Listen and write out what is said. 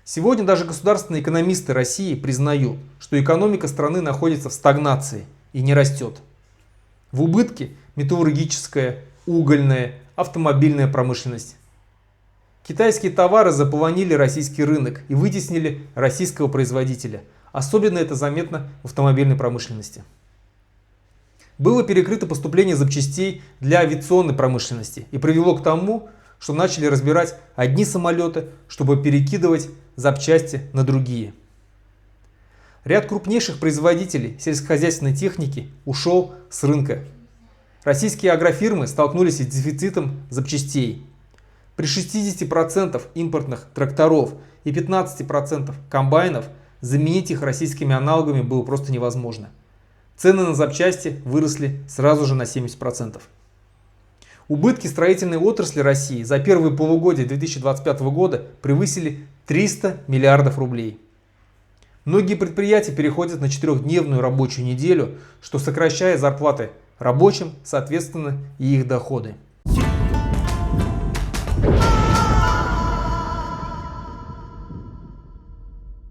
Сегодня даже государственные экономисты России признают, что экономика страны находится в стагнации и не растет. В убытке металлургическая, угольная, автомобильная промышленность. Китайские товары заполонили российский рынок и вытеснили российского производителя. Особенно это заметно в автомобильной промышленности. Было перекрыто поступление запчастей для авиационной промышленности и привело к тому, что начали разбирать одни самолеты, чтобы перекидывать запчасти на другие. Ряд крупнейших производителей сельскохозяйственной техники ушел с рынка. Российские агрофирмы столкнулись с дефицитом запчастей. При 60% импортных тракторов и 15% комбайнов заменить их российскими аналогами было просто невозможно. Цены на запчасти выросли сразу же на 70%. Убытки строительной отрасли России за первые полугодия 2025 года превысили 300 миллиардов рублей. Многие предприятия переходят на 4-дневную рабочую неделю, что сокращает зарплаты рабочим, соответственно, и их доходы.